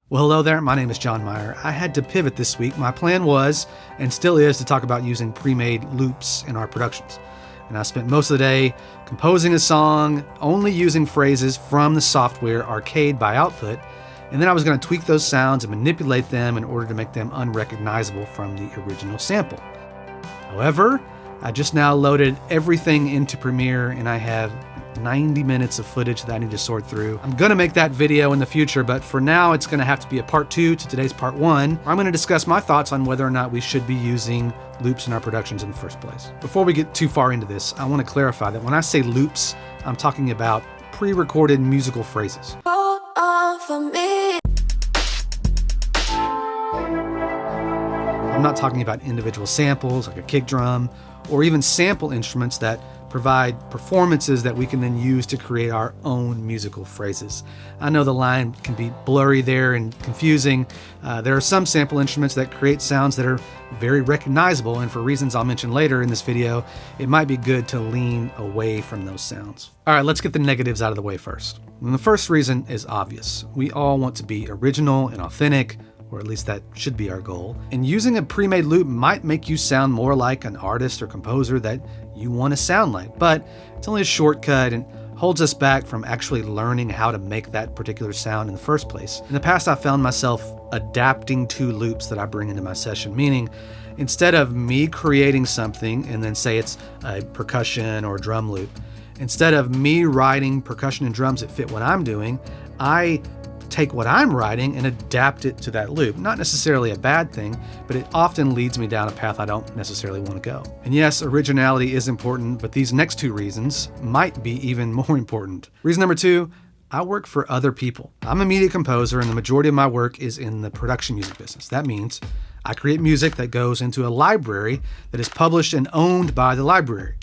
Well, hello there. My name is John Meyer. I had to pivot this week. My plan was, and still is, to talk about using pre-made loops in our productions. And I spent most of the day composing a song, only using phrases from the software Arcade by Output, and then I was going to tweak those sounds and manipulate them in order to make them unrecognizable from the original sample. However, I just now loaded everything into Premiere and I have 90 minutes of footage that I need to sort through. I'm gonna make that video in the future, but for now it's gonna have to be a part 2 to today's part 1. I'm gonna discuss my thoughts on whether or not we should be using loops in our productions in the first place. Before we get too far into this, I wanna clarify that when I say loops, I'm talking about pre-recorded musical phrases. Hold on for me. I'm not talking about individual samples like a kick drum, or even sample instruments that provide performances that we can then use to create our own musical phrases. I know the line can be blurry there and confusing. There are some sample instruments that create sounds that are very recognizable, and for reasons I'll mention later in this video, it might be good to lean away from those sounds. All right, let's get the negatives out of the way first. And the first reason is obvious. We all want to be original and authentic, or at least that should be our goal. And using a pre-made loop might make you sound more like an artist or composer that you want to sound like, but it's only a shortcut and holds us back from actually learning how to make that particular sound in the first place. In the past, I found myself adapting to loops that I bring into my session, meaning instead of me creating something and then say it's a percussion or drum loop, instead of me writing percussion and drums that fit what I'm doing, I take what I'm writing and adapt it to that loop. Not necessarily a bad thing, but it often leads me down a path I don't necessarily want to go. And yes, originality is important, but these next two reasons might be even more important. Reason number 2, I work for other people. I'm a media composer and the majority of my work is in the production music business. That means I create music that goes into a library that is published and owned by the library.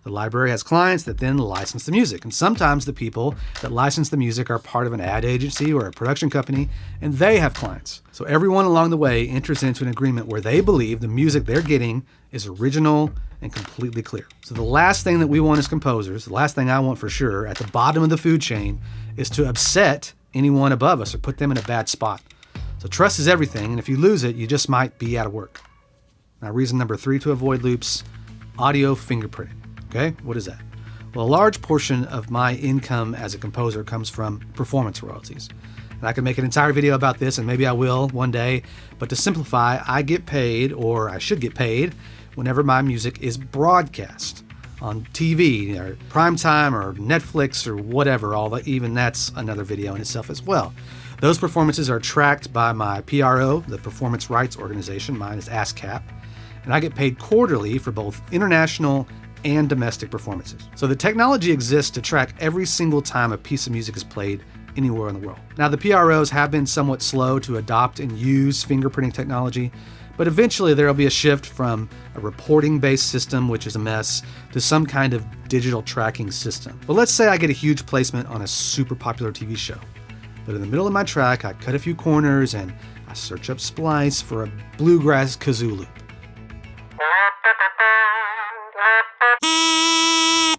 The library has clients that then license the music, and sometimes the people that license the music are part of an ad agency or a production company, and they have clients. So everyone along the way enters into an agreement where they believe the music they're getting is original and completely clear. So the last thing that we want as composers, the last thing I want for sure, at the bottom of the food chain, is to upset anyone above us or put them in a bad spot. So trust is everything, and if you lose it, you just might be out of work. Now, reason number 3 to avoid loops: audio fingerprinting. Okay, what is that? Well, a large portion of my income as a composer comes from performance royalties. And I could make an entire video about this, and maybe I will one day, but to simplify, I get paid, or I should get paid, whenever my music is broadcast on TV, or primetime, or Netflix, or whatever, even that's another video in itself as well. Those performances are tracked by my PRO, the Performance Rights Organization, mine is ASCAP, and I get paid quarterly for both international and domestic performances. So the technology exists to track every single time a piece of music is played anywhere in the world. Now, the PROs have been somewhat slow to adopt and use fingerprinting technology, but eventually there will be a shift from a reporting-based system, which is a mess, to some kind of digital tracking system. But let's say I get a huge placement on a super popular TV show. But in the middle of my track, I cut a few corners and I search up Splice for a bluegrass kazoo loop.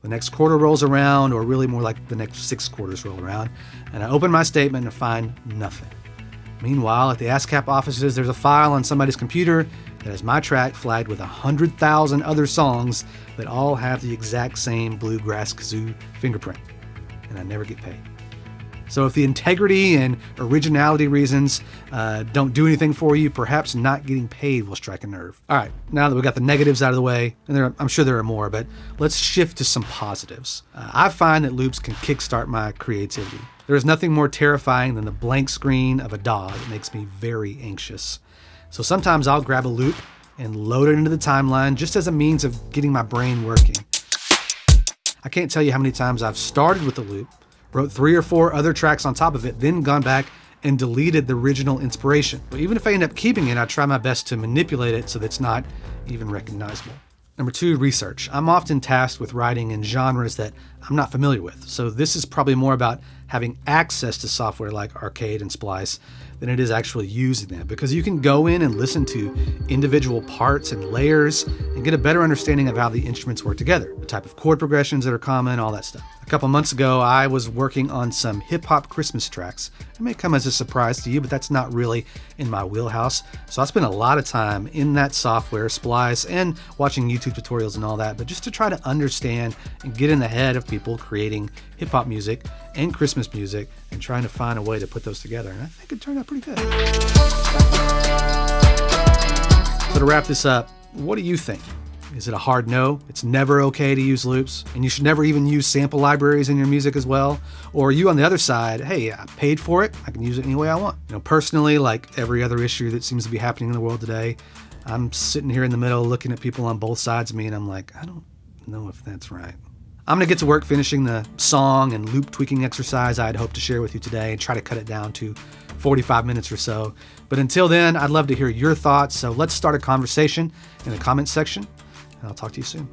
The next quarter rolls around, or really more like the next 6 quarters roll around, and I open my statement and find nothing. Meanwhile, at the ASCAP offices, there's a file on somebody's computer that has my track flagged with 100,000 other songs that all have the exact same bluegrass kazoo fingerprint, and I never get paid. So if the integrity and originality reasons don't do anything for you, perhaps not getting paid will strike a nerve. All right, now that we got the negatives out of the way, and I'm sure there are more, but let's shift to some positives. I find that loops can kickstart my creativity. There is nothing more terrifying than the blank screen of a DAW. It makes me very anxious. So sometimes I'll grab a loop and load it into the timeline just as a means of getting my brain working. I can't tell you how many times I've started with the loop, wrote 3 or 4 other tracks on top of it, then gone back and deleted the original inspiration. But even if I end up keeping it, I try my best to manipulate it so that it's not even recognizable. Number 2, research. I'm often tasked with writing in genres that I'm not familiar with, so this is probably more about having access to software like Arcade and Splice than it is actually using them, because you can go in and listen to individual parts and layers and get a better understanding of how the instruments work together, the type of chord progressions that are common, all that stuff. I couple months ago, I was working on some hip-hop Christmas tracks. It may come as a surprise to you, but that's not really in my wheelhouse. So I spent a lot of time in that software, Splice, and watching YouTube tutorials and all that, but just to try to understand and get in the head of people creating hip-hop music and Christmas music and trying to find a way to put those together. And I think it turned out pretty good. So to wrap this up, what do you think? Is it a hard no? It's never okay to use loops, and you should never even use sample libraries in your music as well? Or are you on the other side, hey, I paid for it, I can use it any way I want? Personally, like every other issue that seems to be happening in the world today, I'm sitting here in the middle looking at people on both sides of me, and I'm like, I don't know if that's right. I'm gonna get to work finishing the song and loop tweaking exercise I'd hoped to share with you today and try to cut it down to 45 minutes or so. But until then, I'd love to hear your thoughts, so let's start a conversation in the comments section, and I'll talk to you soon.